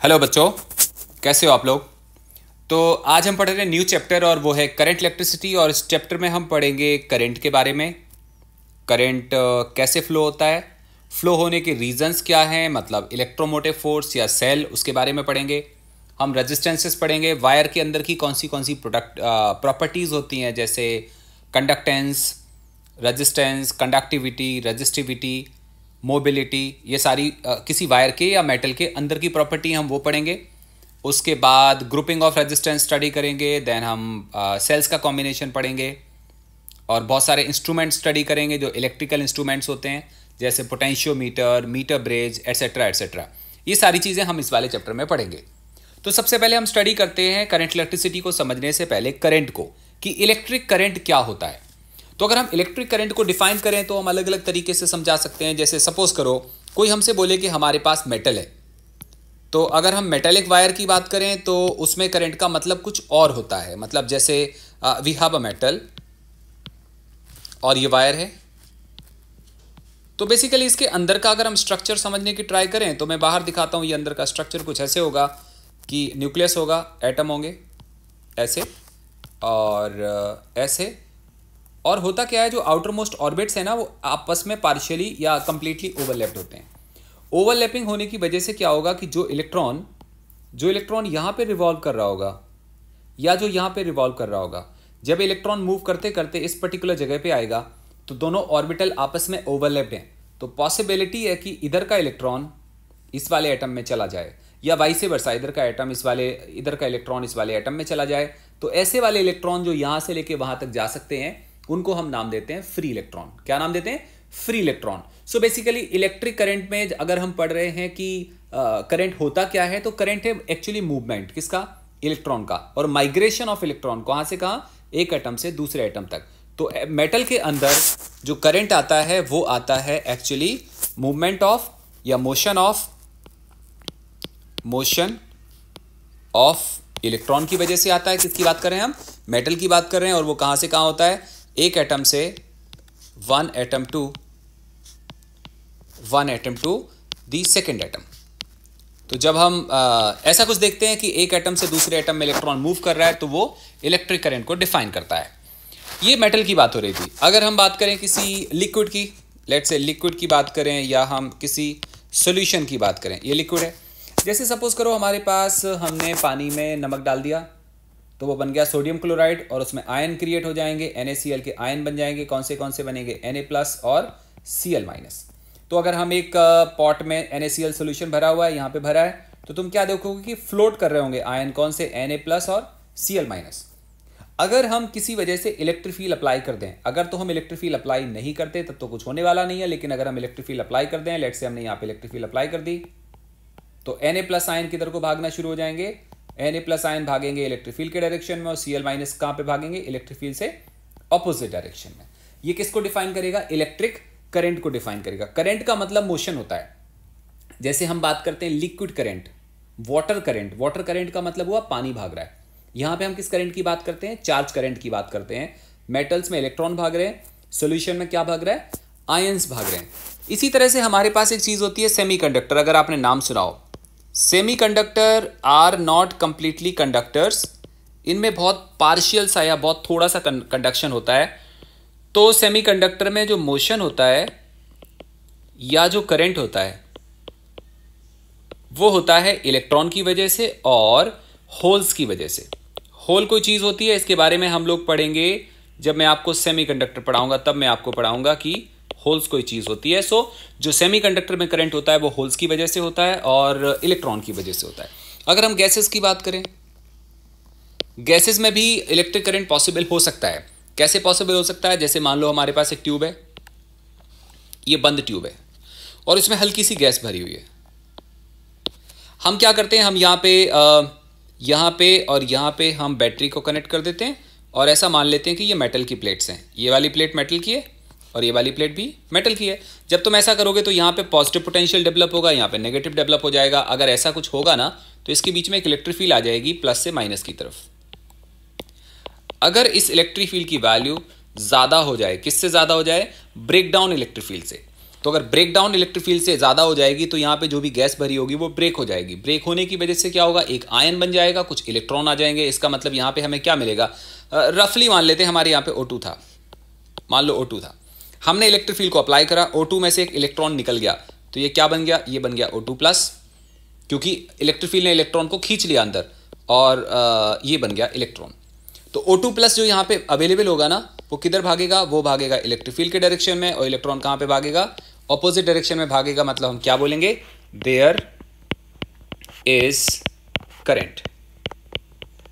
Hello बच्चों, कैसे हो आप लोग। तो आज हम पढ़ रहे हैं न्यू चैप्टर और वो है करंट इलेक्ट्रिसिटी। और इस चैप्टर में हम पढ़ेंगे करंट के बारे में। करंट कैसे फ्लो होता है, फ्लो होने के रीजंस क्या हैं, मतलब इलेक्ट्रोमोटिव फोर्स या सेल, उसके बारे में पढ़ेंगे। हम रेजिस्टेंसेस पढ़ेंगे, वायर के अंदर की कौन सी प्रोडक्ट प्रॉपर्टीज़ होती हैं, जैसे conductance, resistance, conductivity, resistivity, mobility, ये सारी किसी वायर के या मेटल के अंदर की प्रॉपर्टी हम वो पढ़ेंगे। उसके बाद ग्रुपिंग ऑफ रेजिस्टेंस स्टडी करेंगे। देन हम सेल्स का कॉम्बिनेशन पढ़ेंगे और बहुत सारे इंस्ट्रूमेंट स्टडी करेंगे जो इलेक्ट्रिकल इंस्ट्रूमेंट्स होते हैं, जैसे potentiometer, metre bridge, etcetera etcetera. ये सारी चीज़ें हम इस वाले चैप्टर में पढ़ेंगे। तो सबसे पहले हम स्टडी करते हैं करंट इलेक्ट्रिसिटी को समझने से पहले करंट को, कि इलेक्ट्रिक करंट क्या होता है। तो अगर हम इलेक्ट्रिक करंट को डिफाइन करें तो हम अलग अलग तरीके से समझा सकते हैं। जैसे सपोज करो कोई हमसे बोले कि हमारे पास मेटल है, तो अगर हम मेटेलिक वायर की बात करें तो उसमें करंट का मतलब कुछ और होता है। मतलब जैसे वी हैव अ मेटल और ये वायर है, तो बेसिकली इसके अंदर का अगर हम स्ट्रक्चर समझने की ट्राई करें तो मैं बाहर दिखाता हूँ। ये अंदर का स्ट्रक्चर कुछ ऐसे होगा कि न्यूक्लियस होगा, एटम होंगे ऐसे और ऐसे, और होता क्या है, जो आउटर मोस्ट ऑर्बिट्स है ना वो आपस में पार्शियली या कंप्लीटली ओवरलैप्ड होते हैं। ओवरलैपिंग होने की वजह से क्या होगा कि जो इलेक्ट्रॉन यहाँ पे रिवॉल्व कर रहा होगा या जो यहाँ पे रिवॉल्व कर रहा होगा, जब इलेक्ट्रॉन मूव करते करते इस पर्टिकुलर जगह पे आएगा तो दोनों ऑर्बिटल आपस में ओवरलैप्ड हैं। तो पॉसिबिलिटी है कि इधर का इलेक्ट्रॉन इस वाले एटम में चला जाए या वाइस वर्सा, इधर का इलेक्ट्रॉन इस वाले एटम में चला जाए। तो ऐसे वाले इलेक्ट्रॉन जो यहाँ से लेके वहां तक जा सकते हैं उनको हम नाम देते हैं फ्री इलेक्ट्रॉन। क्या नाम देते हैं? Free electron. So basically electric current में अगर हम पढ़ रहे हैं कि करंट होता क्या है, तो करंट है एक्चुअली मूवमेंट किसका? इलेक्ट्रॉन का, और माइग्रेशन ऑफ इलेक्ट्रॉन कहां से कहां? एक एटम से दूसरे एटम तक। तो मेटल के अंदर जो करंट आता है वो आता है एक्चुअली मूवमेंट ऑफ या मोशन ऑफ इलेक्ट्रॉन की वजह से आता है। किसकी बात कर रहे हैं हम? मेटल की बात कर रहे हैं। और वो कहां से कहां होता है? एक एटम से one atom to the second atom. तो जब हम ऐसा कुछ देखते हैं कि एक एटम से दूसरे एटम में इलेक्ट्रॉन मूव कर रहा है तो वो इलेक्ट्रिक करंट को डिफाइन करता है। ये मेटल की बात हो रही थी। अगर हम बात करें किसी लिक्विड की, लेट्स से लिक्विड की बात करें या हम किसी सॉल्यूशन की बात करें, ये लिक्विड है। जैसे सपोज करो हमारे पास हमने पानी में नमक डाल दिया तो वो बन गया सोडियम क्लोराइड, और उसमें आयन क्रिएट हो जाएंगे, NaCl के आयन बन जाएंगे। कौन से बनेंगे? Na+ और Cl-। तो अगर हम एक पॉट में NaCl सोल्यूशन भरा हुआ है, यहाँ पे भरा है, तो तुम क्या देखोगे कि फ्लोट कर रहे होंगे आयन, कौन से? Na+ और Cl-। अगर हम किसी वजह से इलेक्ट्रिक फील्ड अप्लाई कर दें, अगर तो हम इलेक्ट्रिक फील्ड अप्लाई नहीं करते तब तो कुछ होने वाला नहीं है, लेकिन अगर हम इलेक्ट्रिक फील्ड अप्लाई कर दें, लेट्स से हमने यहाँ पे इलेक्ट्रिक फील्ड अप्लाई कर दी, तो Na+ आयन किधर को भागना शुरू हो जाएंगे? Na+ आयन भागेंगे इलेक्ट्रिक फील्ड के डायरेक्शन में, और Cl- कहां पे भागेंगे? इलेक्ट्रिक फील्ड से ऑपोजिट डायरेक्शन में। ये किसको डिफाइन करेगा? इलेक्ट्रिक करंट को डिफाइन करेगा। करंट का मतलब मोशन होता है। जैसे हम बात करते हैं लिक्विड करंट, वाटर करंट का मतलब हुआ पानी भाग रहा है। यहां पे हम किस करंट की बात करते हैं? चार्ज करंट की बात करते हैं। मेटल्स में इलेक्ट्रॉन भाग रहे हैं, सॉल्यूशन में क्या भाग रहा है? आयंस भाग रहे हैं। इसी तरह से हमारे पास एक चीज होती है सेमीकंडक्टर। अगर आपने नाम सुना हो, semiconductor are not completely conductors. इनमें बहुत पार्शियल सा या बहुत थोड़ा सा कंडक्शन होता है। तो सेमीकंडक्टर में जो मोशन होता है या जो करंट होता है वो होता है इलेक्ट्रॉन की वजह से और होल्स की वजह से। होल कोई चीज होती है, इसके बारे में हम लोग पढ़ेंगे जब मैं आपको सेमीकंडक्टर पढ़ाऊंगा, तब मैं आपको पढ़ाऊंगा कि होल्स कोई चीज होती है। सो जो सेमीकंडक्टर में करंट होता है वो होल्स की वजह से होता है और इलेक्ट्रॉन की वजह से होता है। अगर हम गैसेस की बात करें, गैसेस में भी इलेक्ट्रिक करंट पॉसिबल हो सकता है। कैसे पॉसिबल हो सकता है? जैसे मान लो हमारे पास एक ट्यूब है, ये बंद ट्यूब है और इसमें हल्की सी गैस भरी हुई है। हम क्या करते हैं, हम यहाँ पे और यहाँ पे हम बैटरी को कनेक्ट कर देते हैं और ऐसा मान लेते हैं कि ये मेटल की प्लेट्स हैं। ये वाली प्लेट मेटल की है और ये वाली प्लेट भी मेटल की है। जब तुम ऐसा करोगे तो यहाँ पे पॉजिटिव पोटेंशियल डेवलप होगा, यहाँ पे नेगेटिव डेवलप हो जाएगा। अगर ऐसा कुछ होगा ना तो इसके बीच में एक इलेक्ट्रिक फील्ड आ जाएगी प्लस से माइनस की तरफ। अगर इस इलेक्ट्रिक फील्ड की वैल्यू ज़्यादा हो जाए, किससे ज़्यादा हो जाए? ब्रेक डाउन इलेक्ट्रिक फील्ड से। तो अगर ब्रेक डाउन इलेक्ट्रिक फील्ड से ज़्यादा हो जाएगी तो यहाँ पे जो भी गैस भरी होगी वो ब्रेक हो जाएगी। ब्रेक होने की वजह से क्या होगा, एक आयन बन जाएगा, कुछ इलेक्ट्रॉन आ जाएंगे। इसका मतलब यहाँ पे हमें क्या मिलेगा, रफली मान लेते हैं हमारे यहाँ पे O2 था, मान लो O2 था, हमने इलेक्ट्रिक फील्ड को अप्लाई करा, O2 में से एक इलेक्ट्रॉन निकल गया, तो ये क्या बन गया, ये बन गया O2+, क्योंकि इलेक्ट्रिक फील्ड ने इलेक्ट्रॉन को खींच लिया अंदर, और ये बन गया इलेक्ट्रॉन। तो O2+ जो यहाँ पे अवेलेबल होगा ना, वो किधर भागेगा, वो भागेगा इलेक्ट्रिक फील्ड के डायरेक्शन में, और इलेक्ट्रॉन कहाँ पे भागेगा, ऑपोजिट डायरेक्शन में भागेगा। मतलब हम क्या बोलेंगे, there is current,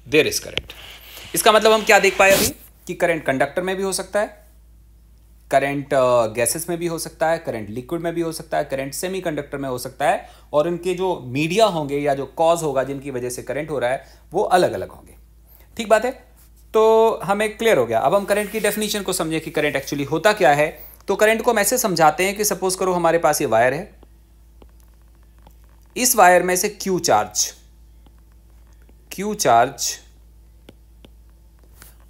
there is current. इसका मतलब हम क्या देख पाए अभी कि करंट कंडक्टर में भी हो सकता है, करंट गैसेस में भी हो सकता है, करंट लिक्विड में भी हो सकता है, करंट सेमीकंडक्टर में हो सकता है, और इनके जो मीडिया होंगे या जो कॉज होगा जिनकी वजह से करंट हो रहा है वो अलग अलग होंगे। ठीक बात है, तो हमें क्लियर हो गया। अब हम करंट की डेफिनेशन को समझें कि करंट एक्चुअली होता क्या है। तो करंट को हम ऐसे समझाते हैं कि सपोज करो हमारे पास ये वायर है, इस वायर में से क्यू चार्ज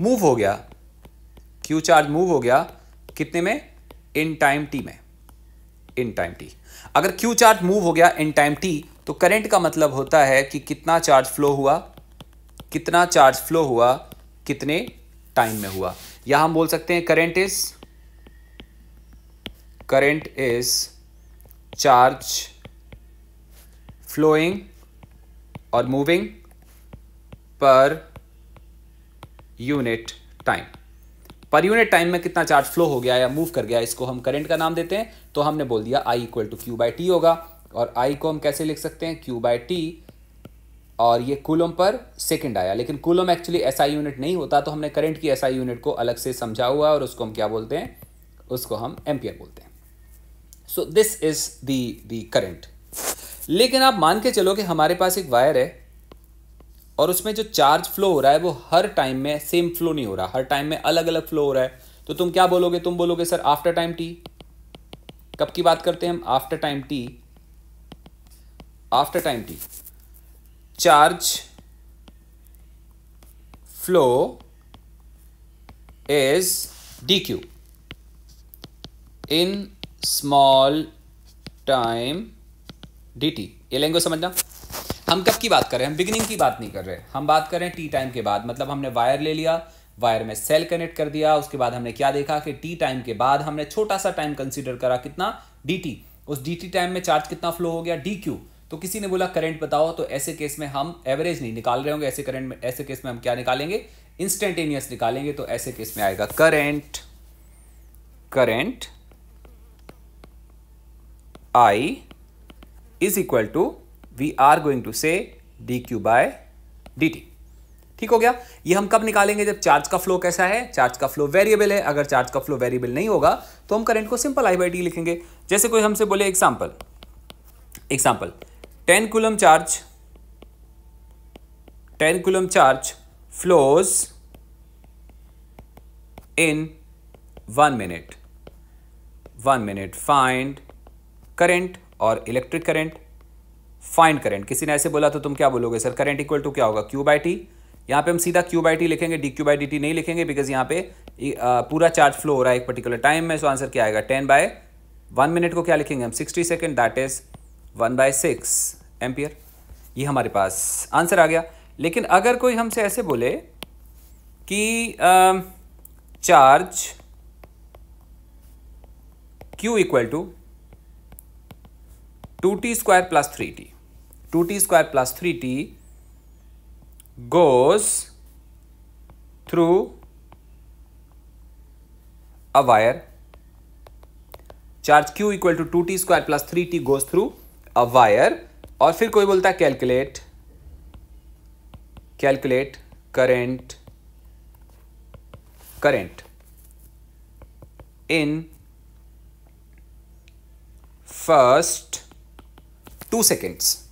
मूव हो गया, क्यू चार्ज मूव हो गया कितने में, इन टाइम टी में, इन टाइम टी। अगर क्यू चार्ज मूव हो गया इन टाइम टी तो करंट का मतलब होता है कि कितना चार्ज फ्लो हुआ, कितना चार्ज फ्लो हुआ कितने टाइम में हुआ। या हम बोल सकते हैं करंट इज चार्ज फ्लोइंग और moving per unit time. Per unit time में कितना चार्ज फ्लो हो गया या मूव कर गया, इसको हम करंट का नाम देते हैं। तो हमने बोल दिया I = Q/T होगा, और I को हम कैसे लिख सकते हैं, Q/T, और ये कूलम पर सेकंड आया, लेकिन कूलम एक्चुअली SI यूनिट नहीं होता, तो हमने करंट की SI यूनिट को अलग से समझा हुआ है, और उसको हम क्या बोलते हैं, उसको हम एम्पियर बोलते हैं। So this is the current. लेकिन आप मान के चलो कि हमारे पास एक वायर है और उसमें जो चार्ज फ्लो हो रहा है वो हर टाइम में सेम फ्लो नहीं हो रहा, हर टाइम में अलग अलग फ्लो हो रहा है। तो तुम क्या बोलोगे, तुम बोलोगे सर आफ्टर टाइम टी। कब की बात करते हैं हम, after time T. After time T charge flow is dq in small time dt। ये लैंग्वेज समझना। हम कब की बात कर रहे हैं, हम बिगिनिंग की बात नहीं कर रहे, हम बात कर रहे हैं टी टाइम के बाद। मतलब हमने वायर ले लिया, वायर में सेल कनेक्ट कर दिया, उसके बाद हमने क्या देखा कि टी टाइम के बाद हमने छोटा सा टाइम कंसीडर करा, कितना, dt। उस dt टाइम में चार्ज कितना फ्लो हो गया, dq। तो किसी ने बोला करंट बताओ, तो ऐसे केस में हम एवरेज नहीं निकाल रहे होंगे, ऐसे करंट में, ऐसे केस में हम क्या निकालेंगे, इंस्टेंटेनियस निकालेंगे। तो ऐसे केस में आएगा current I is equal to, we are going to say dq/dt। ठीक हो गया। ये हम कब निकालेंगे, जब चार्ज का फ्लो कैसा है, चार्ज का फ्लो वेरिएबल है। अगर चार्ज का फ्लो वेरिएबल नहीं होगा तो हम करंट को सिंपल I/d लिखेंगे। जैसे कोई हमसे बोले example 10 coulomb charge flows in 1 minute, find current और इलेक्ट्रिक करंट, फाइंड करंट। किसी ने ऐसे बोला तो तुम क्या बोलोगे, सर करंट इक्वल टू क्या होगा, Q/T। यहाँ पे हम सीधा Q/T लिखेंगे, dq/dt नहीं लिखेंगे, बिकॉज यहाँ पे पूरा चार्ज फ्लो हो रहा है एक पर्टिकुलर टाइम में। सो आंसर क्या आएगा, 10/1 मिनट को क्या लिखेंगे हम, 60 सेकेंड, दैट इज 1/6 एम्पियर। ये हमारे पास आंसर आ गया। लेकिन अगर कोई हमसे ऐसे बोले कि charge Q = 2t² + 3t, 2t² + 3t goes through a wire, charge Q = 2t² + 3t goes through a wire, और फिर कोई बोलता है calculate current in first 2 seconds.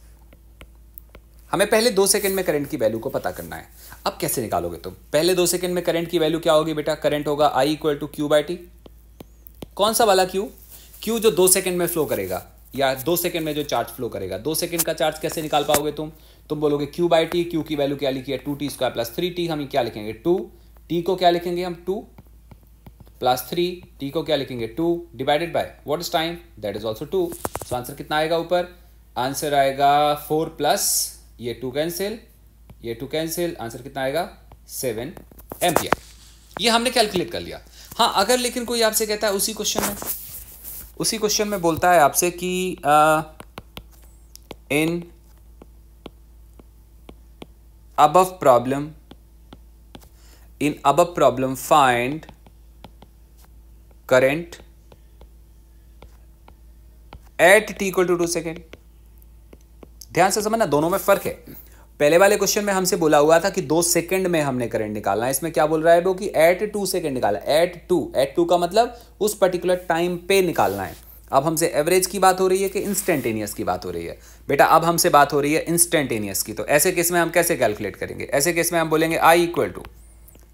हमें पहले 2 सेकेंड में करंट की वैल्यू को पता करना है। अब कैसे निकालोगे तुम, पहले 2 सेकेंड में करंट की वैल्यू क्या होगी बेटा, करंट होगा I = Q/T। कौन सा वाला Q जो 2 सेकेंड में फ्लो करेगा, या 2 सेकेंड में जो चार्ज फ्लो करेगा। 2 सेकेंड का चार्ज कैसे निकाल पाओगे तुम बोलोगे Q/T। Q की वैल्यू क्या लिखी है, 2t² + 3t। हम क्या लिखेंगे, 2 t को क्या लिखेंगे हम, 2 प्लस 3, टी को क्या लिखेंगे 2 divided by what is time, that is also 2। So answer कितना आएगा ऊपर, आंसर आएगा 4 प्लस ये 2 कैंसिल, ये 2 कैंसिल, आंसर कितना आएगा 7 एम्पियर। ये हमने कैलकुलेट कर लिया। हाँ, अगर लेकिन कोई आपसे कहता है उसी क्वेश्चन में बोलता है आपसे कि इन above problem find current at t equal to 2 second. ध्यान से समझना, दोनों में फर्क है। पहले वाले क्वेश्चन में हमसे बोला हुआ था कि 2 सेकंड में हमने करंट निकालना है, इसमें क्या बोल रहा है वो कि एट 2 सेकंड निकालना है। एट टू का मतलब उस पर्टिकुलर टाइम पे निकालना है। अब हमसे एवरेज की बात हो रही है कि इंस्टेंटेनियस की बात हो रही है? बेटा अब हमसे बात हो रही है इंस्टेंटेनियस की। तो ऐसे केस में हम कैसे कैलकुलेट करेंगे? ऐसे केस में हम बोलेंगे आई इक्वल टू,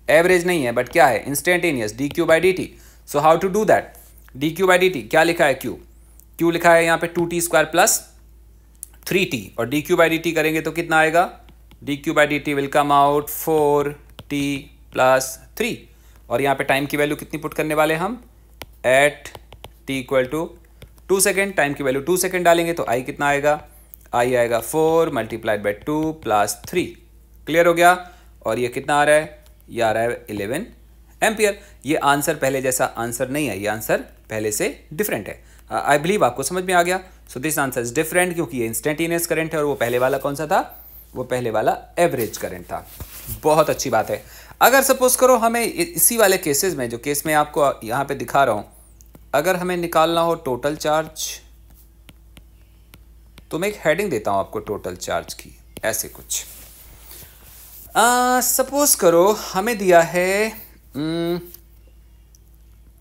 एवरेज नहीं है बट क्या है, instantaneous, d q by d t. So how to do that, d q by d t क्या लिखा है, क्यू लिखा है यहाँ पे 2t स्क्वायर प्लस 3t, और D q by d T करेंगे तो कितना आएगा, D q by d T will come out 4t plus 3, और यहाँ पे टाइम की वैल्यू कितनी पुट करने वाले हम, at t equal to 2 second, time की वैल्यू 2 सेकेंड डालेंगे तो आई कितना आएगा, आई आएगा 4 मल्टीप्लाइड बाई 2 प्लस 3। क्लियर हो गया? और ये कितना आ रहा है, ये आ रहा है 11 एम्पियर। ये आंसर पहले जैसा आंसर नहीं है, ये आंसर पहले से डिफरेंट है। आई बिलीव आपको समझ में आ गया। So this answer is different, क्योंकि ये इंस्टेंटेनियस करंट है और वो पहले वाला कौन सा था, वो पहले वाला एवरेज करंट था। बहुत अच्छी बात है। अगर सपोज करो हमें इसी वाले केसेस में, जो केस में आपको यहाँ पे दिखा रहा हूँ, अगर हमें निकालना हो टोटल चार्ज, तो मैं एक हेडिंग देता हूँ आपको टोटल चार्ज की, ऐसे कुछ। सपोज करो हमें दिया है,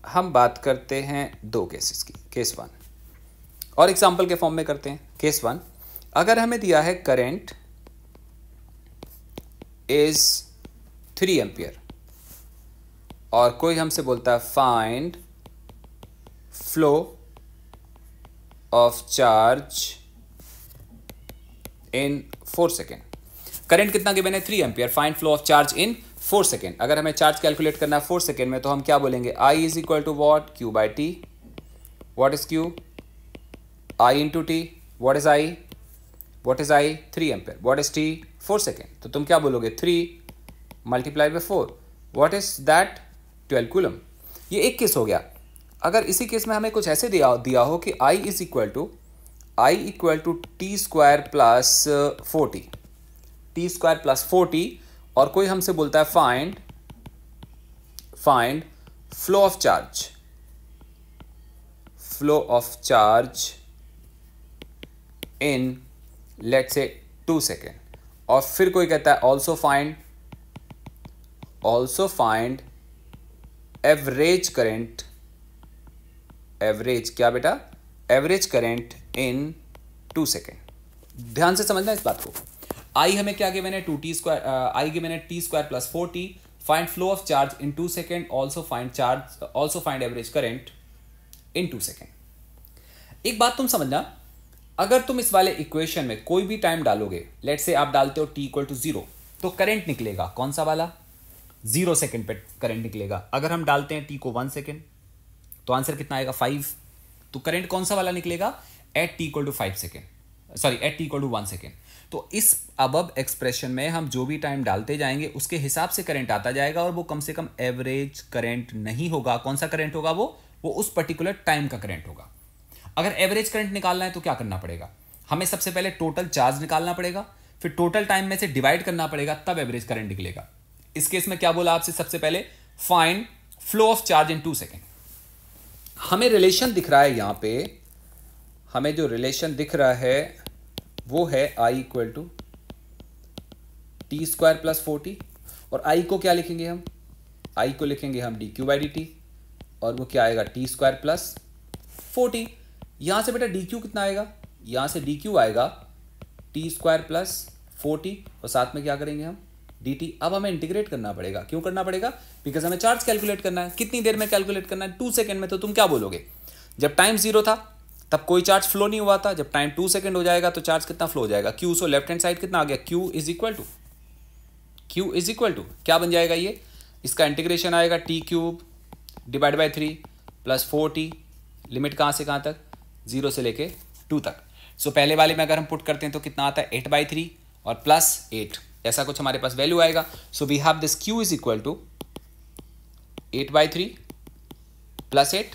हम बात करते हैं 2 केसेस की, केस 1 और एग्जाम्पल के फॉर्म में करते हैं। केस 1, अगर हमें दिया है करंट इज 3 एम्पियर और कोई हमसे बोलता है find flow of charge in 4 second. Current कितना गिवन है, 3 ampere, find flow of charge in 4 second. अगर हमें चार्ज कैलकुलेट करना है 4 सेकेंड में, तो हम क्या बोलेंगे, I is equal to what, Q by T. What is Q, I into T. What is I, 3 ampere. What is T, 4 second. तो तुम क्या बोलोगे, 3 multiplied by 4, what is that, 12 coulomb. ये एक केस हो गया। अगर इसी केस में हमें कुछ ऐसे दिया हो कि I is equal to T square plus 40, T square plus 40, और कोई हमसे बोलता है find flow of charge in let's say 2 second, और फिर कोई कहता है also find average current, average क्या बेटा, एवरेज करंट इन 2 सेकेंड। ध्यान से समझना इस बात को। आई हमें क्या गिवन है, 2t स्क्वायर, आई गिवन है t square plus 40, find flow of charge in 2 second, also find average current in 2 second. एक बात तुम समझना, अगर तुम इस वाले इक्वेशन में कोई भी टाइम डालोगे, लेट्स से आप डालते हो t इक्वल टू 0, तो करंट निकलेगा कौन सा वाला, 0 सेकेंड पे करंट निकलेगा। अगर हम डालते हैं t को 1 सेकेंड, तो आंसर कितना आएगा 5, तो करंट कौन सा वाला निकलेगा, at t equal to 5 second, sorry at t equal to 1 second. तो इस अबव एक्सप्रेशन में हम जो भी टाइम डालते जाएंगे उसके हिसाब से करंट आता जाएगा, और वो कम से कम एवरेज करंट नहीं होगा। कौन सा करंट होगा, वो उस पर्टिकुलर टाइम का करंट होगा। अगर एवरेज करंट निकालना है तो क्या करना पड़ेगा, हमें सबसे पहले टोटल चार्ज निकालना पड़ेगा, फिर टोटल टाइम में से डिवाइड करना पड़ेगा, तब एवरेज करंट निकलेगा। इस केस में क्या बोला आपसे, सबसे पहले find flow of charge in 2 second. हमें रिलेशन दिख रहा है यहाँ पे, हमें जो रिलेशन दिख रहा है वो है I equal to T square plus 40, और आई को क्या लिखेंगे हम, आई को लिखेंगे हम D q by d T, और वो क्या आएगा, टी स्क्वायर प्लस 40। यहाँ से बेटा डी क्यू कितना आएगा, यहाँ से डी क्यू आएगा टी स्क्वायर प्लस 40, और साथ में क्या करेंगे हम, डी टी। अब हमें इंटीग्रेट करना पड़ेगा। क्यों करना पड़ेगा, बिकॉज हमें चार्ज कैलकुलेट करना है। कितनी देर में कैलकुलेट करना है, 2 सेकेंड में। तो तुम क्या बोलोगे, जब टाइम 0 था तब कोई चार्ज फ्लो नहीं हुआ था, जब टाइम 2 सेकेंड हो जाएगा तो चार्ज कितना फ्लो हो जाएगा, Q. So left hand side कितना आ गया, क्यू इज इक्वल टू क्या बन जाएगा, ये इसका इंटीग्रेशन आएगा T cube divide by 3 plus 4t, limit कहाँ से कहाँ तक, 0 से लेके 2 तक। सो पहले वाले में अगर हम पुट करते हैं तो कितना आता है 8/3 और प्लस 8, ऐसा कुछ हमारे पास वैल्यू आएगा। So we have this q is equal to 8/3 plus 8,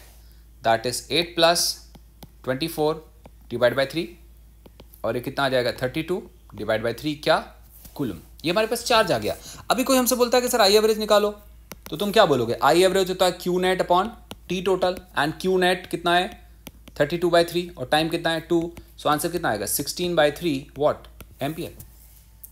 that is 8 plus 24 divide by 3, और ये कितना आ जाएगा 32 डिवाइड बाई 3 क्या, कूलम। ये हमारे पास चार्ज आ गया। अभी कोई हमसे बोलता है कि सर आई एवरेज निकालो, तो तुम क्या बोलोगे, आई एवरेज होता है q net upon t total, and q net कितना है 32/3 और टाइम कितना है 2, सो आंसर कितना आएगा 16/3 watt ampere.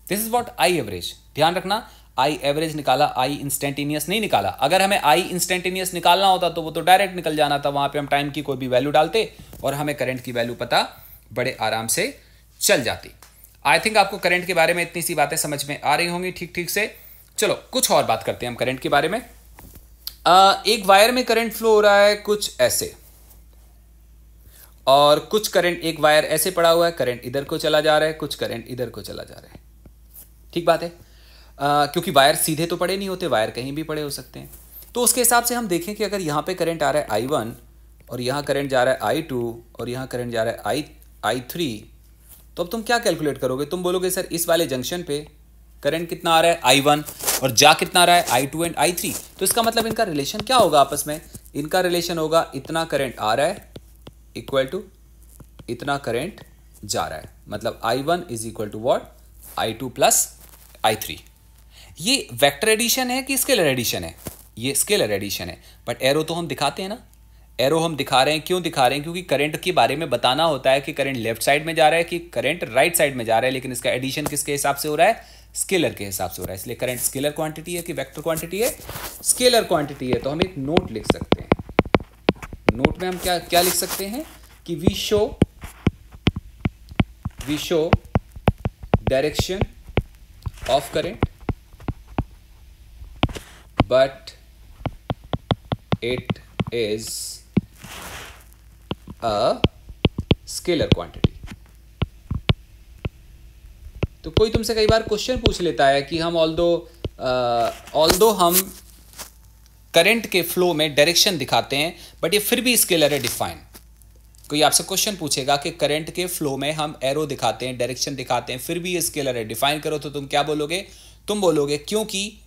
This is what I average. ध्यान रखना, आई एवरेज निकाला, आई इंस्टेंटेनियस नहीं निकाला। अगर हमें आई इंस्टेंटेनियस निकालना होता तो वो तो डायरेक्ट निकल जाना था, वहां पे हम टाइम की कोई भी वैल्यू डालते और हमें करंट की वैल्यू पता बड़े आराम से चल जाती। आई थिंक आपको करंट के बारे में इतनी सी बातें समझ में आ रही होंगी ठीक ठीक से। चलो कुछ और बात करते हैं हम करंट के बारे में। एक वायर में करंट फ्लो हो रहा है कुछ ऐसे, और कुछ करंट, एक वायर ऐसे पड़ा हुआ है, करंट इधर को चला जा रहा है, कुछ करंट इधर को चला जा रहा है। ठीक बात है, क्योंकि वायर सीधे तो पड़े नहीं होते, वायर कहीं भी पड़े हो सकते हैं। तो उसके हिसाब से हम देखें कि अगर यहाँ पे करंट आ रहा है I1 और यहाँ करंट जा रहा है I2 और यहाँ करंट जा रहा है I3, तो अब तुम क्या कैलकुलेट करोगे, तुम बोलोगे सर इस वाले जंक्शन पे करंट कितना आ रहा है I1 और जा कितना आ रहा है I2 एंड I3, तो इसका मतलब इनका रिलेशन क्या होगा आपस में, इनका रिलेशन होगा इतना करंट आ रहा है इक्वल टू इतना करंट जा रहा है, मतलब I1 is equal to what I2 plus I3। ये वेक्टर एडिशन है कि स्केलर एडिशन है, ये स्केलर एडिशन है, बट एरो तो हम दिखाते हैं ना, एरो हम दिखा रहे हैं, क्यों दिखा रहे हैं, क्योंकि करंट के बारे में बताना होता है कि करंट लेफ्ट साइड में जा रहा है कि करंट राइट साइड में जा रहा है, लेकिन इसका एडिशन किसके हिसाब से हो रहा है, स्केलर के हिसाब से हो रहा है। इसलिए करंट स्केलर क्वांटिटी है कि वेक्टर क्वांटिटी है, स्केलर क्वांटिटी है। तो हम एक नोट लिख सकते हैं, नोट में हम क्या क्या लिख सकते हैं कि we show direction of current but it is a scalar quantity। तो कोई तुमसे कई बार क्वेश्चन पूछ लेता है कि हम ऑल्दो हम करंट के फ्लो में डायरेक्शन दिखाते हैं बट ये फिर भी स्केलर है डिफाइन। कोई आपसे क्वेश्चन पूछेगा कि करंट के फ्लो में हम एरो दिखाते हैं, डायरेक्शन दिखाते हैं, फिर भी ये स्केलर है, डिफाइन करो, तो तुम क्या बोलोगे, तुम बोलोगे क्योंकि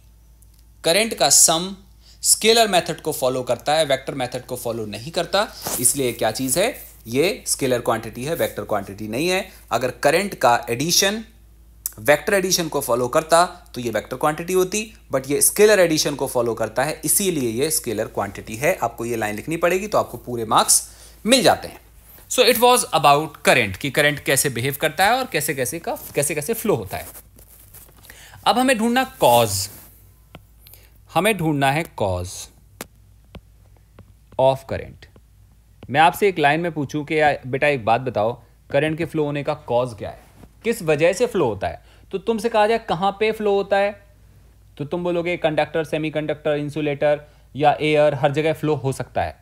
करंट का सम स्केलर मेथड को फॉलो करता है, वेक्टर मेथड को फॉलो नहीं करता, इसलिए क्या चीज है, ये स्केलर क्वांटिटी है, वेक्टर क्वांटिटी नहीं है। अगर करंट का एडिशन वेक्टर एडिशन को फॉलो करता तो ये वेक्टर क्वांटिटी होती, बट ये स्केलर एडिशन को फॉलो करता है, इसीलिए ये स्केलर क्वांटिटी है। आपको ये लाइन लिखनी पड़ेगी तो आपको पूरे मार्क्स मिल जाते हैं। So it was about current, कि करंट कैसे बिहेव करता है और कैसे कैसे फ्लो होता है। अब हमें ढूंढना कॉज, हमें ढूंढना है कॉज ऑफ करंट। मैं आपसे एक लाइन में पूछूं कि बेटा एक बात बताओ, करंट के फ्लो होने का कॉज क्या है, किस वजह से फ्लो होता है, तो तुमसे कहा जाए कहां पे फ्लो होता है, तो तुम बोलोगे कंडक्टर, सेमीकंडक्टर, इंसुलेटर या एयर, हर जगह फ्लो हो सकता है।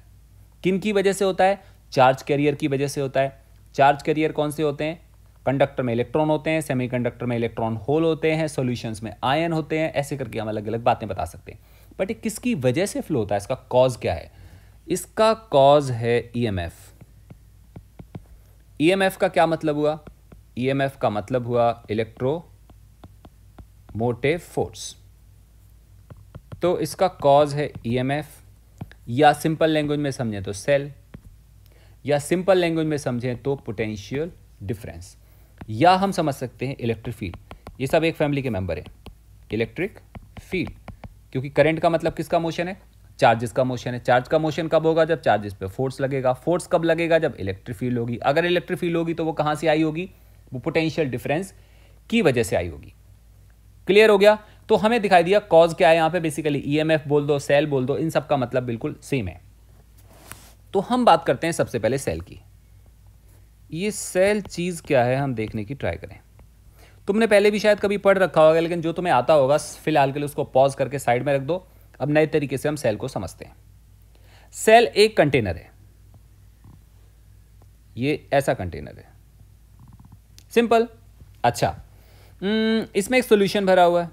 किन की वजह से होता है, चार्ज कैरियर की वजह से होता है। चार्ज कैरियर कौन से होते हैं, कंडक्टर में इलेक्ट्रॉन होते हैं, सेमीकंडक्टर में इलेक्ट्रॉन होल होते हैं, सॉल्यूशंस में आयन होते हैं, ऐसे करके हम अलग अलग बातें बता सकते हैं। बट ये किसकी वजह से फ्लो होता है, इसका कॉज क्या है, इसका कॉज है ईएमएफ। ईएमएफ का क्या मतलब हुआ, ईएमएफ का मतलब हुआ इलेक्ट्रोमोटिव फोर्स। तो इसका कॉज है ईएमएफ, या सिंपल लैंग्वेज में समझें तो सेल, या सिंपल लैंग्वेज में समझें तो पोटेंशियल डिफरेंस, या हम समझ सकते हैं इलेक्ट्रिक फील्ड। ये सब एक फैमिली के मेंबर हैं, इलेक्ट्रिक फील्ड, क्योंकि करंट का मतलब किसका मोशन है, चार्जेस का मोशन है। चार्ज का मोशन कब होगा, जब चार्जेस पे फोर्स लगेगा। फोर्स कब लगेगा, जब इलेक्ट्रिक फील्ड होगी। अगर इलेक्ट्रिक फील्ड होगी तो वो कहां से आई होगी, वो पोटेंशियल डिफरेंस की वजह से आई होगी। क्लियर हो गया। तो हमें दिखाई दिया कॉज क्या है, यहां पे बेसिकली ईएमएफ बोल दो, सेल बोल दो, इन सब का मतलब बिल्कुल सेम है। तो हम बात करते हैं सबसे पहले सेल की। ये सेल चीज क्या है हम देखने की ट्राई करें। तुमने पहले भी शायद कभी पढ़ रखा होगा, लेकिन जो तुम्हें आता होगा फिलहाल के लिए उसको पॉज करके साइड में रख दो। अब नए तरीके से हम सेल को समझते हैं। सेल एक कंटेनर है, ये ऐसा कंटेनर है, सिंपल। अच्छा, इसमें एक सॉल्यूशन भरा हुआ है,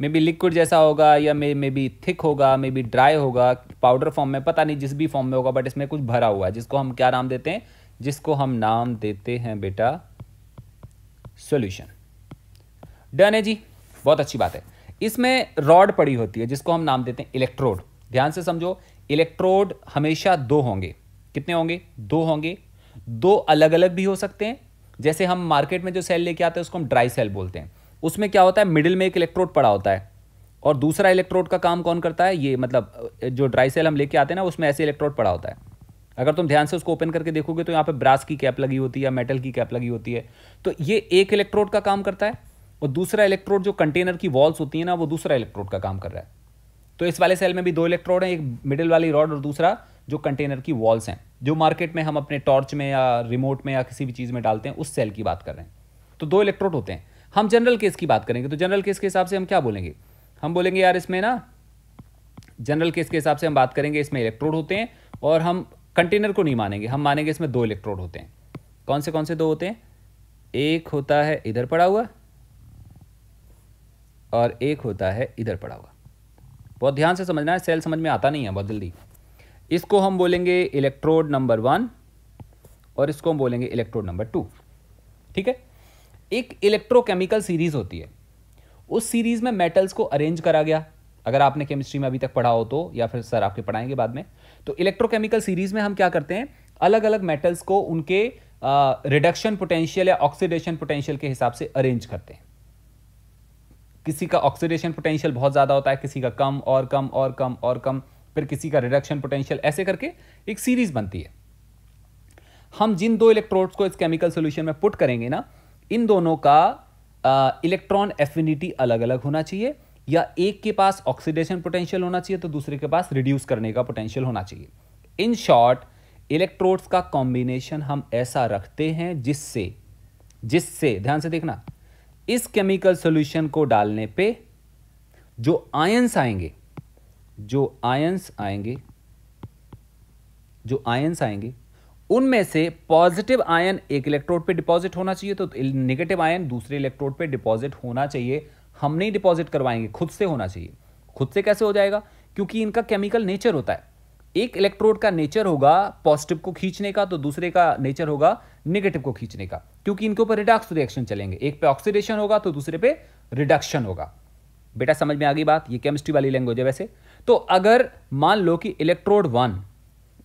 मे बी लिक्विड जैसा होगा या मे बी थिक होगा, मे बी ड्राई होगा, पाउडर फॉर्म में, पता नहीं, जिस भी फॉर्म में होगा, बट इसमें कुछ भरा हुआ है, जिसको हम क्या नाम देते हैं, जिसको हम नाम देते हैं बेटा सॉल्यूशन। डन है जी, बहुत अच्छी बात है। इसमें रॉड पड़ी होती है जिसको हम नाम देते हैं इलेक्ट्रोड। ध्यान से समझो, इलेक्ट्रोड हमेशा दो होंगे। कितने होंगे? दो होंगे। दो अलग अलग भी हो सकते हैं, जैसे हम मार्केट में जो सेल लेके आते हैं उसको हम ड्राई सेल बोलते हैं। उसमें क्या होता है, मिडिल में एक इलेक्ट्रोड पड़ा होता है और दूसरा इलेक्ट्रोड का काम कौन करता है, ये मतलब जो ड्राई सेल हम लेके आते हैं ना, उसमें ऐसे इलेक्ट्रोड पड़ा होता है। अगर तुम ध्यान से उसको ओपन करके देखोगे तो यहाँ पे ब्रास की कैप लगी होती है या मेटल की कैप लगी होती है। तो ये एक इलेक्ट्रोड का काम करता है और दूसरा इलेक्ट्रोड जो कंटेनर की वॉल्स होती है ना, वो दूसरा इलेक्ट्रोड का काम कर रहा है। तो इस वाले सेल में भी दो इलेक्ट्रोड हैं, एक मिडिल वाली रॉड और दूसरा जो कंटेनर की वॉल्स हैं, जो मार्केट में हम अपने टॉर्च में या रिमोट में या किसी भी चीज़ में डालते हैं, उस सेल की बात कर रहे हैं। तो दो इलेक्ट्रोड होते हैं। हम जनरल केस की बात करेंगे तो जनरल केस के हिसाब से हम क्या बोलेंगे, हम बोलेंगे यार इसमें ना, जनरल केस के हिसाब से हम बात करेंगे इसमें इलेक्ट्रोड होते हैं और हम कंटेनर को नहीं मानेंगे, हम मानेंगे इसमें दो इलेक्ट्रोड होते हैं। कौन से दो होते हैं? एक होता है इधर पड़ा हुआ और एक होता है इधर पड़ा हुआ। बहुत ध्यान से समझना है, सेल समझ में आता नहीं है बहुत जल्दी। इसको हम बोलेंगे इलेक्ट्रोड नंबर 1 और इसको हम बोलेंगे इलेक्ट्रोड नंबर 2। ठीक है। एक इलेक्ट्रोकेमिकल सीरीज होती है, उस सीरीज में मेटल्स को अरेंज करा गया। अगर आपने केमिस्ट्री में अभी तक पढ़ा हो तो, या फिर सर आपके पढ़ाएंगे बाद में, तो इलेक्ट्रोकेमिकल सीरीज में हम क्या करते हैं, अलग अलग मेटल्स को उनके रिडक्शन पोटेंशियल या ऑक्सीडेशन पोटेंशियल के हिसाब से अरेंज करते हैं। किसी का ऑक्सीडेशन पोटेंशियल बहुत ज्यादा होता है, किसी का कम और कम और कम और कम, फिर किसी का रिडक्शन पोटेंशियल, ऐसे करके एक सीरीज बनती है। हम जिन दो इलेक्ट्रोड्स को इस केमिकल सॉल्यूशन में पुट करेंगे ना, इन दोनों का इलेक्ट्रॉन एफिनिटी अलग अलग होना चाहिए, या एक के पास ऑक्सीडेशन पोटेंशियल होना चाहिए तो दूसरे के पास रिड्यूस करने का पोटेंशियल होना चाहिए। इन शॉर्ट, इलेक्ट्रोड्स का कॉम्बिनेशन हम ऐसा रखते हैं जिससे ध्यान से देखना, इस केमिकल सॉल्यूशन को डालने पे जो आयंस आएंगे उनमें से पॉजिटिव आयन एक इलेक्ट्रोड पे डिपॉजिट होना चाहिए, तो नेगेटिव आयन दूसरे इलेक्ट्रोड पे डिपॉजिट होना चाहिए। हम नहीं डिपॉजिट करवाएंगे, खुद से होना चाहिए। खुद से कैसे हो जाएगा? क्योंकि इनका केमिकल नेचर होता है। एक इलेक्ट्रोड का नेचर होगा पॉजिटिव को खींचने का, तो दूसरे का नेचर होगा नेगेटिव को खींचने का, क्योंकि इनके ऊपर रिडक्स रिएक्शन चलेंगे। एक पे ऑक्सीडेशन होगा तो दूसरे पे रिडक्शन होगा। बेटा समझ में आ गई बात? ये केमिस्ट्री वाली लैंग्वेज है वैसे। तो अगर मान लो कि इलेक्ट्रोड 1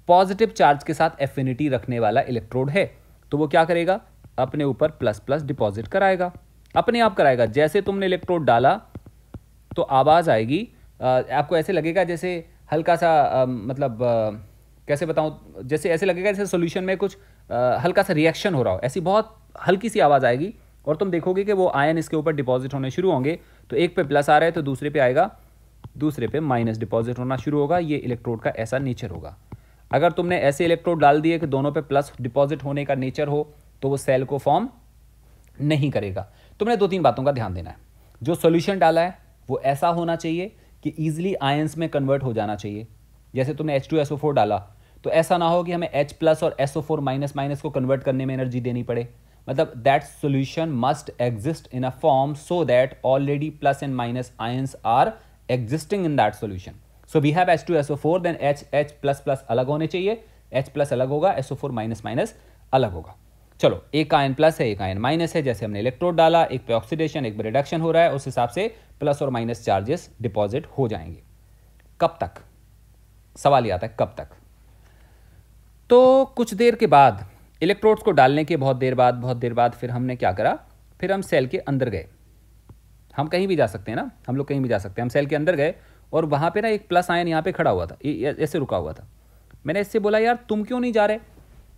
पॉजिटिव चार्ज के साथ एफिनिटी रखने वाला इलेक्ट्रोड है, तो वो क्या करेगा, अपने ऊपर प्लस प्लस डिपॉजिट कराएगा, अपने आप कराएगा। जैसे तुमने इलेक्ट्रोड डाला तो आवाज आएगी, आपको ऐसे लगेगा जैसे हल्का सा कैसे बताऊं, जैसे ऐसे लगेगा जैसे सॉल्यूशन में कुछ हल्का सा रिएक्शन हो रहा हो, ऐसी बहुत हल्की सी आवाज आएगी और तुम देखोगे कि वो आयन इसके ऊपर डिपॉजिट होने शुरू होंगे। तो एक पे प्लस आ रहा है तो दूसरे पे आएगा, दूसरे पे माइनस डिपॉजिट होना शुरू होगा। ये इलेक्ट्रोड का ऐसा नेचर होगा। अगर तुमने ऐसे इलेक्ट्रोड डाल दिए कि दोनों पे प्लस डिपॉजिट होने का नेचर हो, तो वो सेल को फॉर्म नहीं करेगा। तुमने 2-3 बातों का ध्यान देना है। जो सॉल्यूशन डाला है वो ऐसा होना चाहिए कि ईजिली आयंस में कन्वर्ट हो जाना चाहिए। जैसे तुमने H2SO4 डाला तो ऐसा ना हो कि हमें H प्लस और SO4 माइनस माइनस को कन्वर्ट करने में एनर्जी देनी पड़े। मतलब that solution must exist in a form so that already plus and minus ions are existing in that solution. So we have H2SO4, then H plus plus अलग होने चाहिए, H plus अलग होगा, SO4 माइनस माइनस अलग होगा। चलो, एक ion plus है, एक आयन माइनस है। जैसे हमने इलेक्ट्रोड डाला, एक पे ऑक्सीडेशन, एक पे रिडक्शन हो रहा है, उस हिसाब से प्लस और माइनस चार्जेस डिपॉजिट हो जाएंगे। कब तक? सवाल ये आता है कब तक। तो कुछ देर के बाद, इलेक्ट्रोड्स को डालने के बहुत देर बाद फिर हमने क्या करा, फिर हम सेल के अंदर गए। हम कहीं भी जा सकते हैं ना, हम लोग कहीं भी जा सकते हैं। हम सेल के अंदर गए और वहाँ पे ना एक प्लस आयन यहाँ पे खड़ा हुआ था, ऐसे रुका हुआ था। मैंने इससे बोला यार तुम क्यों नहीं जा रहे,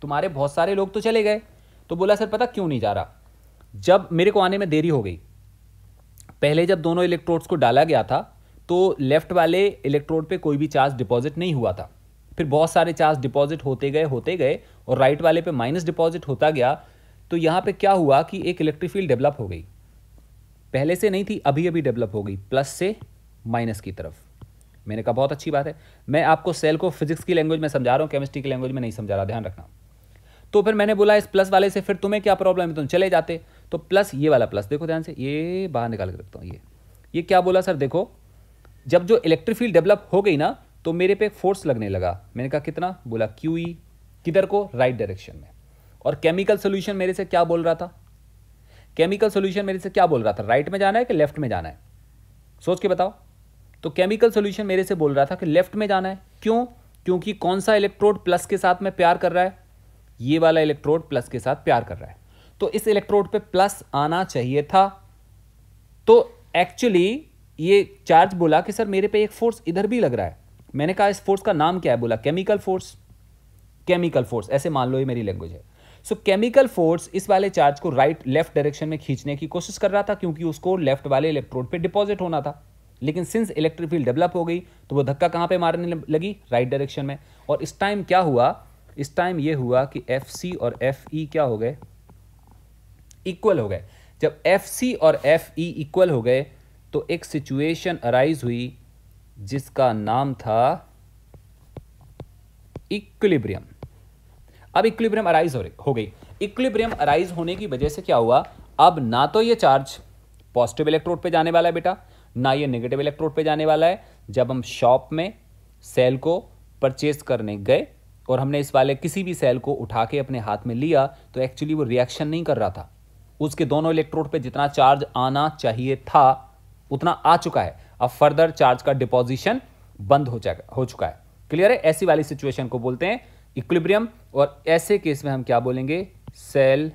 तुम्हारे बहुत सारे लोग तो चले गए। तो बोला सर पता क्यों नहीं जा रहा, जब मेरे को आने में देरी हो गई। पहले जब दोनों इलेक्ट्रोड्स को डाला गया था तो लेफ्ट वाले इलेक्ट्रोड पे कोई भी चार्ज डिपॉजिट नहीं हुआ था। फिर बहुत सारे चार्ज डिपॉजिट होते गए और राइट वाले पे माइनस डिपॉजिट होता गया। तो यहाँ पे क्या हुआ कि एक इलेक्ट्रिक फील्ड डेवलप हो गई, पहले से नहीं थी, अभी अभी डेवलप हो गई, प्लस से माइनस की तरफ। मैंने कहा बहुत अच्छी बात है। मैं आपको सेल को फिजिक्स की लैंग्वेज में समझा रहा हूँ, केमिस्ट्री की लैंग्वेज में नहीं समझा रहा, ध्यान रखना। तो फिर मैंने बोला इस प्लस वाले से फिर तुम्हें क्या प्रॉब्लम है, तुम चले जाते। तो प्लस, ये वाला प्लस देखो ध्यान से, ये बाहर निकाल के रखता हूँ, ये क्या बोला सर, देखो जब जो इलेक्ट्रिक फील्ड डेवलप हो गई ना तो मेरे पे एक फोर्स लगने लगा। मैंने कहा कितना, बोला QE, किधर को, राइट डायरेक्शन में। और केमिकल सोल्यूशन मेरे से क्या बोल रहा था, केमिकल सोल्यूशन मेरे से क्या बोल रहा था, राइट में जाना है कि लेफ्ट में जाना है, सोच के बताओ। तो केमिकल सोल्यूशन मेरे से बोल रहा था कि लेफ्ट में जाना है। क्यों? क्योंकि कौन सा इलेक्ट्रोड प्लस के साथ में प्यार कर रहा है, ये वाला इलेक्ट्रोड प्लस के साथ प्यार कर रहा है, तो इस इलेक्ट्रोड पे प्लस आना चाहिए था। तो एक्चुअली ये चार्ज बोला कि सर मेरे पे एक फोर्स इधर भी लग रहा है। मैंने कहा इस फोर्स का नाम क्या है, बोला केमिकल फोर्स। केमिकल फोर्स, ऐसे मान लो ये मेरी लैंग्वेज है। सो केमिकल फोर्स इस वाले चार्ज को राइट लेफ्ट डायरेक्शन में खींचने की कोशिश कर रहा था, क्योंकि उसको लेफ्ट वाले इलेक्ट्रोड पे डिपॉजिट होना था। लेकिन सिंस इलेक्ट्रिक फील्ड डेवलप हो गई तो वो धक्का कहां पे मारने लगी, राइट डायरेक्शन में। और इस टाइम क्या हुआ, इस टाइम ये हुआ कि FC और FE क्या हो गए, इक्वल हो गए। जब FC और FE इक्वल हो गए तो एक सिचुएशन अराइज हुई जिसका नाम था इक्विलिब्रियम। अब इक्विलिब्रियम अराइज हो गई। इक्विलिब्रियम अराइज होने की वजह से क्या हुआ, अब ना तो ये चार्ज पॉजिटिव इलेक्ट्रोड पे जाने वाला है बेटा, ना ये नेगेटिव इलेक्ट्रोड पे जाने वाला है। जब हम शॉप में सेल को परचेज करने गए और हमने इस वाले किसी भी सेल को उठा के अपने हाथ में लिया तो एक्चुअली वो रिएक्शन नहीं कर रहा था। उसके दोनों इलेक्ट्रोड पे जितना चार्ज आना चाहिए था उतना आ चुका है। अब फर्दर चार्ज का डिपोजिशन बंद हो चुका है। क्लियर है? ऐसी वाली सिचुएशन को बोलते हैं इक्विलिब्रियम। और ऐसे केस में हम क्या बोलेंगे, सेल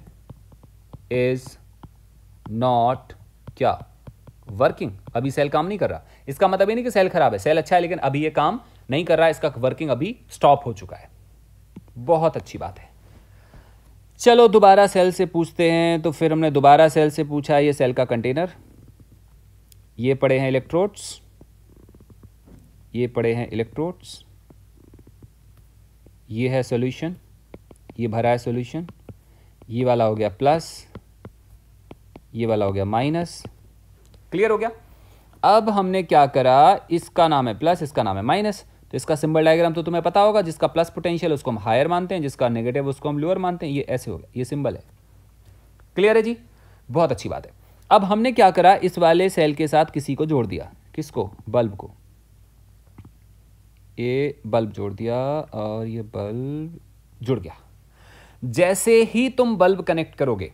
इज नॉट क्या, वर्किंग। अभी सेल काम नहीं कर रहा। इसका मतलब ये नहीं कि सेल खराब है, सेल अच्छा है लेकिन अभी ये काम नहीं कर रहा है, इसका वर्किंग अभी स्टॉप हो चुका है। बहुत अच्छी बात है। चलो दोबारा सेल से पूछते हैं। तो फिर हमने दोबारा सेल से पूछा, ये सेल का कंटेनर, ये पड़े हैं इलेक्ट्रोड्स, ये पड़े हैं इलेक्ट्रोड्स, ये है सॉल्यूशन, ये भरा है सॉल्यूशन, ये वाला हो गया प्लस, ये वाला हो गया माइनस। क्लियर हो गया? अब हमने क्या करा, इसका नाम है प्लस, इसका नाम है माइनस। तो इसका सिंबल डायग्राम तो तुम्हें पता होगा, जिसका प्लस पोटेंशियल उसको हम हायर मानते हैं, जिसका नेगेटिव उसको हम लोअर मानते हैं। ये ऐसे हो गया, ये सिंबल है। क्लियर है जी? बहुत अच्छी बात है। अब हमने क्या करा, इस वाले सेल के साथ किसी को जोड़ दिया, किसको, बल्ब को। ये बल्ब जोड़ दिया और ये बल्ब जुड़ गया। जैसे ही तुम बल्ब कनेक्ट करोगे,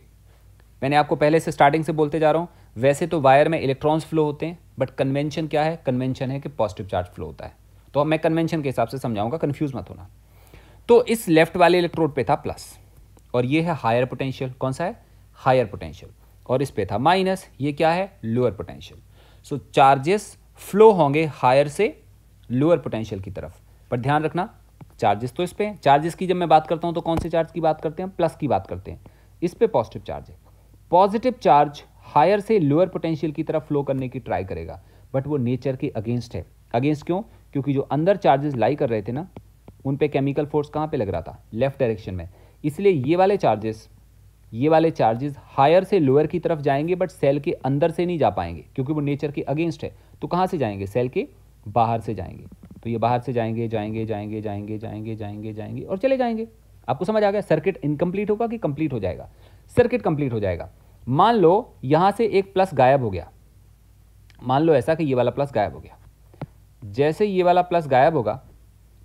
मैंने आपको पहले से स्टार्टिंग से बोलते जा रहा हूं, वैसे तो वायर में इलेक्ट्रॉन्स फ्लो होते हैं, बट कन्वेंशन क्या है, कन्वेंशन है कि पॉजिटिव चार्ज फ्लो होता है। तो मैं कन्वेंशन के हिसाब से समझाऊंगा, कंफ्यूज मत होना। तो इस लेफ्ट वाले इलेक्ट्रोड पे था प्लस और ये है हायर पोटेंशियल। कौन सा है, हायर पोटेंशियल। और इस पे था माइनस, ये क्या है, लोअर पोटेंशियल। सो चार्जेस फ्लो होंगे हायर से लोअर पोटेंशियल की तरफ। पर ध्यान रखना, चार्जेस तो इस पे, चार्जेस की जब मैं बात करता हूं तो कौन से चार्ज की बात करते हैं, प्लस की बात करते हैं। इस पे पॉजिटिव चार्ज है। पॉजिटिव चार्ज हायर से लोअर पोटेंशियल की तरफ फ्लो करने की ट्राई करेगा, बट वो नेचर के अगेंस्ट है। अगेंस्ट क्यों? क्योंकि जो अंदर चार्जेस लाई कर रहे थे ना, उन पे केमिकल फोर्स कहाँ पे लग रहा था, लेफ्ट डायरेक्शन में। इसलिए ये वाले चार्जेस हायर से लोअर की तरफ जाएंगे, बट सेल के अंदर से नहीं जा पाएंगे क्योंकि वो नेचर के अगेंस्ट है। तो कहाँ से जाएंगे, सेल के बाहर से जाएंगे। तो ये बाहर से जाएंगे जाएंगे जाएंगे जाएंगे जाएंगे जाएंगे जाएंगे और चले जाएंगे। आपको समझ आ गया? सर्किट इनकम्प्लीट होगा कि कंप्लीट हो जाएगा? सर्किट कंप्लीट हो जाएगा। मान लो यहां से एक प्लस गायब हो गया, मान लो ऐसा कि ये वाला प्लस गायब हो गया। जैसे ये वाला प्लस गायब होगा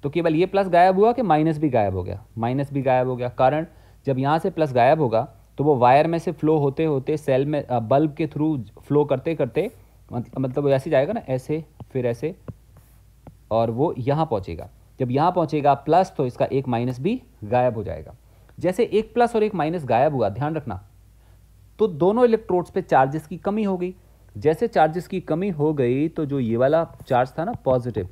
तो केवल ये प्लस गायब हुआ कि माइनस भी गायब हो गया, माइनस भी गायब हो गया। कारण जब यहाँ से प्लस गायब होगा तो वो वायर में से फ्लो होते होते सेल में बल्ब के थ्रू फ्लो करते करते मतलब ऐसे जाएगा ना, ऐसे फिर ऐसे, और वो यहाँ पहुँचेगा। जब यहाँ पहुँचेगा प्लस तो इसका एक माइनस भी गायब हो जाएगा। जैसे एक प्लस और एक माइनस गायब हुआ, ध्यान रखना, तो दोनों इलेक्ट्रोड्स पे चार्जेस की कमी हो गई। जैसे चार्जेस की कमी हो गई तो जो ये वाला चार्ज था ना पॉजिटिव,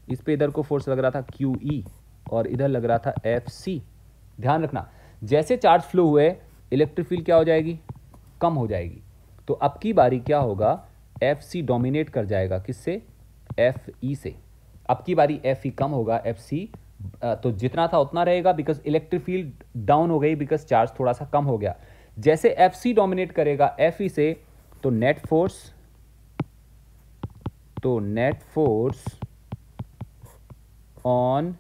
इस पे इधर को फोर्स लग रहा था QE और इधर लग रहा था FC। ध्यान रखना, जैसे चार्ज फ्लो हुए इलेक्ट्रिक फील्ड क्या हो जाएगी, कम हो जाएगी। तो अब की बारी क्या होगा, FC डोमिनेट कर जाएगा, किससे, FE से। अब की बारी FE कम होगा, FC तो जितना था उतना रहेगा, बिकॉज इलेक्ट्रिक फील्ड डाउन हो गई, बिकॉज चार्ज थोड़ा सा कम हो गया। जैसे FC डोमिनेट करेगा FE से तो net force on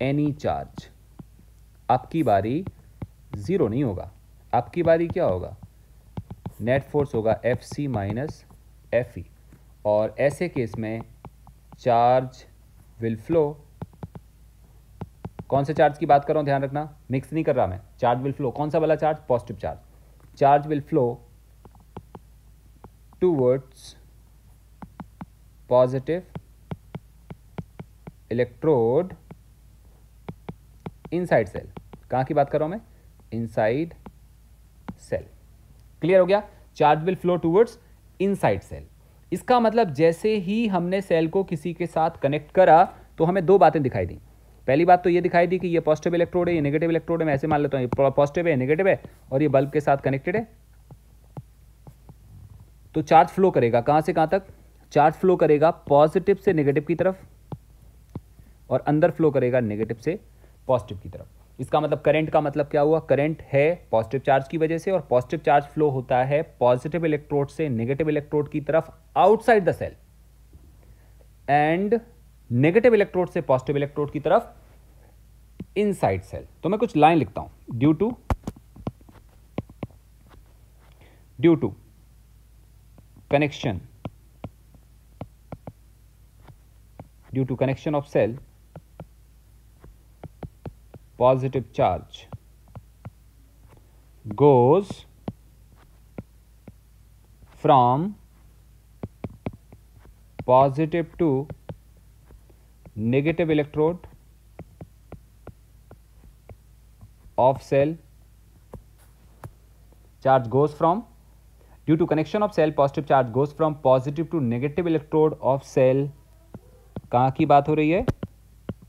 any charge आपकी बारी जीरो नहीं होगा। आपकी बारी क्या होगा, नेट फोर्स होगा FC माइनस FE। और ऐसे केस में चार्ज विल फ्लो, कौन से चार्ज की बात कर रहा हूं ध्यान रखना, मिक्स नहीं कर रहा मैं, चार्ज विल फ्लो, कौन सा वाला charge, positive charge, charge will flow towards positive electrode inside cell, कहां की बात कर रहा हूं मैं, इनसाइड सेल। क्लियर हो गया, charge will flow towards inside cell. इसका मतलब जैसे ही हमने सेल को किसी के साथ कनेक्ट करा तो हमें दो बातें दिखाई दी। पहली बात तो ये दिखाई दी कि ये पॉजिटिव इलेक्ट्रोड है, ये नेगेटिव इलेक्ट्रोड है, मैं ऐसे मान लेता हूं ये पॉजिटिव है, नेगेटिव है और ये बल्ब के साथ कनेक्टेड है। तो चार्ज फ्लो करेगा कहां से कहां तक, चार्ज फ्लो करेगा पॉजिटिव से नेगेटिव की तरफ और अंदर फ्लो करेगा नेगेटिव से पॉजिटिव की तरफ। इसका मतलब करंट का मतलब क्या हुआ, करंट है पॉजिटिव चार्ज की वजह से और पॉजिटिव चार्ज फ्लो होता है पॉजिटिव इलेक्ट्रोड से नेगेटिव इलेक्ट्रोड की तरफ outside the cell and negative electrode से पॉजिटिव इलेक्ट्रोड की तरफ इनसाइड सेल। तो मैं कुछ लाइन लिखता हूं, due to connection of cell, positive charge goes from positive to negative electrode of cell, charge goes from, due to connection of cell, positive charge goes from positive to negative electrode of cell, कहाँ की बात हो रही है,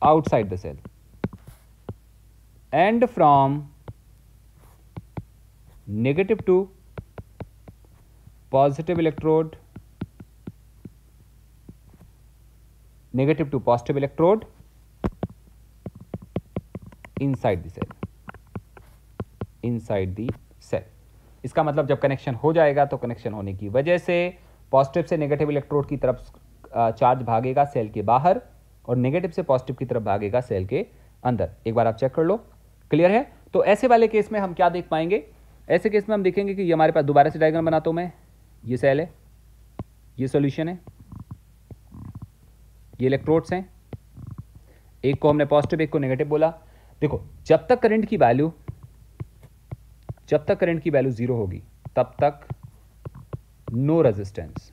outside the cell, and from negative to positive electrode, negative to positive electrode inside the cell, inside the cell। इसका मतलब जब connection हो जाएगा तो कनेक्शन होने की वजह से पॉजिटिव से नेगेटिव इलेक्ट्रोड की तरफ चार्ज भागेगा सेल के बाहर और नेगेटिव से पॉजिटिव की तरफ भागेगा सेल के अंदर। एक बार आप चेक कर लो, क्लियर है। तो ऐसे वाले केस में हम क्या देख पाएंगे, ऐसे केस में हम देखेंगे कि ये हमारे पास, दोबारा से डायग्राम बनाता हूं मैं, ये सेल है, ये सॉल्यूशन है, ये इलेक्ट्रोड्स हैं, एक को हमने पॉजिटिव एक को नेगेटिव बोला। देखो जब तक करंट की वैल्यू 0 होगी तब तक नो रेजिस्टेंस,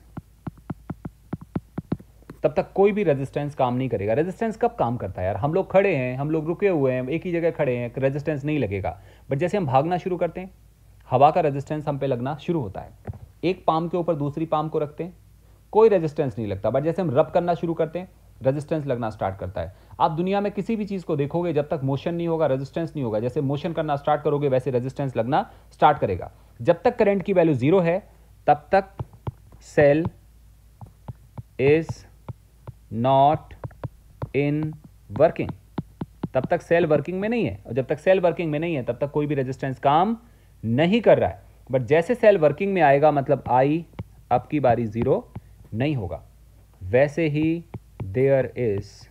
तब तक कोई भी रेजिस्टेंस काम नहीं करेगा। रेजिस्टेंस कब काम करता है यार, हम लोग खड़े हैं, हम लोग रुके हुए हैं, एक ही जगह खड़े हैं, रेजिस्टेंस नहीं लगेगा। बट जैसे हम भागना शुरू करते हैं हवा का रेजिस्टेंस हम पे लगना शुरू होता है। एक पाम के ऊपर दूसरी पाम को रखते हैं, कोई रेजिस्टेंस नहीं लगता, बट जैसे हम रब करना शुरू करते हैं रेजिस्टेंस लगना स्टार्ट करता है। आप दुनिया में किसी भी चीज को देखोगे, जब तक मोशन नहीं होगा रेजिस्टेंस नहीं होगा। जैसे मोशन करना स्टार्ट करोगे वैसे रेजिस्टेंस लगना स्टार्ट करेगा। जब तक करंट की वैल्यू 0 है तब तक cell is not in working, तब तक सेल वर्किंग में नहीं है। और जब तक सेल वर्किंग में नहीं है तब तक कोई भी रेजिस्टेंस काम नहीं कर रहा है। बट जैसे सेल वर्किंग में आएगा, मतलब आई अब की बारी 0 नहीं होगा, वैसे ही देयर इज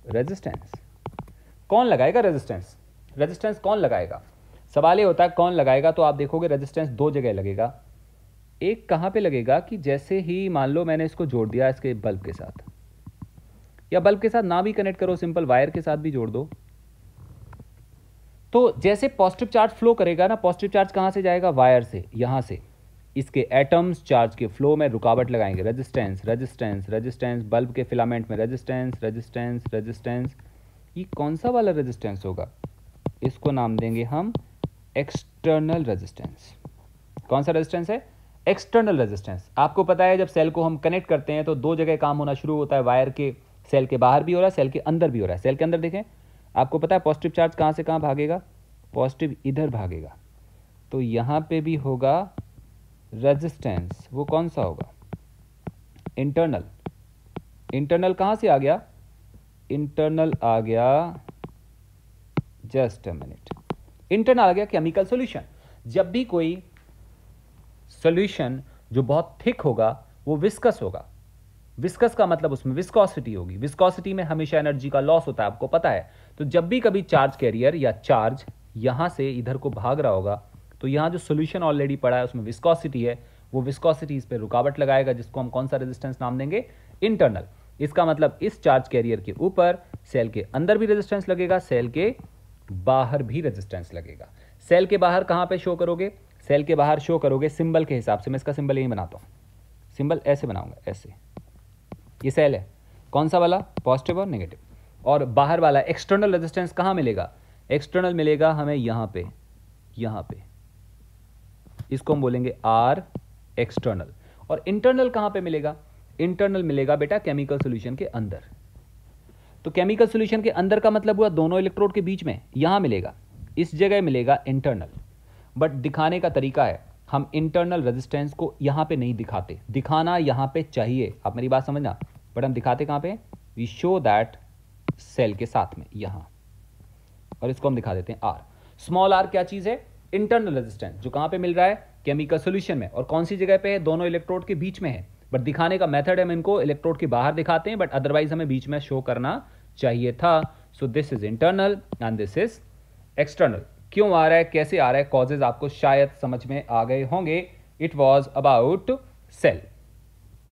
रेजिस्टेंस। कौन लगाएगा रेजिस्टेंस, रेजिस्टेंस कौन लगाएगा, सवाल ये होता है कौन लगाएगा। तो आप देखोगे रेजिस्टेंस दो जगह लगेगा। एक कहां पे लगेगा कि जैसे ही मान लो मैंने इसको जोड़ दिया इसके बल्ब के साथ, या बल्ब के साथ ना भी कनेक्ट करो, सिंपल वायर के साथ भी जोड़ दो, तो जैसे पॉजिटिव चार्ज फ्लो करेगा ना, पॉजिटिव चार्ज कहां से जाएगा, वायर से, यहां से इसके एटम्स चार्ज के फ्लो में रुकावट लगाएंगे। रेजिस्टेंस रेजिस्टेंस रेजिस्टेंस, बल्ब के फिलामेंट में रेजिस्टेंस रेजिस्टेंस रेजिस्टेंस। ये कौन सा वाला रेजिस्टेंस होगा, इसको नाम देंगे हम एक्सटर्नल रेजिस्टेंस। कौन सा रेजिस्टेंस है, एक्सटर्नल रेजिस्टेंस। आपको पता है जब सेल को हम कनेक्ट करते हैं तो दो जगह काम होना शुरू होता है, वायर के, सेल के बाहर भी हो रहा है, सेल के अंदर भी हो रहा है। सेल के अंदर देखें, आपको पता है पॉजिटिव चार्ज कहां से कहां भागेगा, पॉजिटिव इधर भागेगा, तो यहां पे भी होगा रेजिस्टेंस। वो कौन सा होगा, इंटरनल। इंटरनल कहां से आ गया, इंटरनल आ गया, जस्ट अ मिनट, इंटरनल आ गया केमिकल सॉल्यूशन। जब भी कोई सॉल्यूशन जो बहुत थिक होगा वो विस्कस होगा। विस्कस का मतलब उसमें विस्कोसिटी होगी। विस्कोसिटी में हमेशा एनर्जी का लॉस होता है, आपको पता है। तो जब भी कभी चार्ज कैरियर या चार्ज यहां से इधर को भाग रहा होगा तो यहां जो सॉल्यूशन ऑलरेडी पड़ा है उसमें विस्कोसिटी है, वो विस्कोसिटीज पे रुकावट लगाएगा, जिसको हम कौन सा रेजिस्टेंस नाम देंगे, इंटरनल। इसका मतलब इस चार्ज कैरियर के ऊपर सेल के अंदर भी रेजिस्टेंस लगेगा, सेल के बाहर भी रेजिस्टेंस लगेगा। सेल के बाहर कहां पे शो करोगे, सेल के बाहर शो करोगे सिंबल के हिसाब से। मैं इसका सिंबल यही बनाता हूं, सिंबल ऐसे बनाऊंगा, ऐसे। ये सेल है, कौन सा वाला, पॉजिटिव और नेगेटिव। और बाहर वाला एक्सटर्नल रेजिस्टेंस कहां मिलेगा, एक्सटर्नल मिलेगा हमें यहां पे, यहां पे। इसको हम बोलेंगे आर एक्सटर्नल। और इंटरनल कहां पे मिलेगा, इंटरनल मिलेगा बेटा केमिकल सॉल्यूशन के अंदर। तो केमिकल सॉल्यूशन के अंदर का मतलब हुआ दोनों इलेक्ट्रोड के बीच में, यहां मिलेगा, इस जगह मिलेगा इंटरनल। बट दिखाने का तरीका है, हम इंटरनल रेजिस्टेंस को यहां पे नहीं दिखाते, दिखाना यहां पे चाहिए, आप मेरी बात समझना, बट हम दिखाते कहां पे, वी शो दैट सेल के साथ में यहां, और इसको हम दिखा देते हैं आर। स्मॉल आर क्या चीज है, इंटरनल रेजिस्टेंस, जो कहां पे मिल रहा है, केमिकल सॉल्यूशन में। और कौन सी जगह पे है, दोनों इलेक्ट्रोड के बीच में है। बट दिखाने का मेथड है, हम इनको इलेक्ट्रोड के बाहर दिखाते हैं, बट अदरवाइज हमें बीच में शो करना चाहिए था। So this is internal and this is external. क्यों आ रहा है, कैसे आ रहा है, कॉजेज आपको शायद समझ में आ गए होंगे। It was about cell.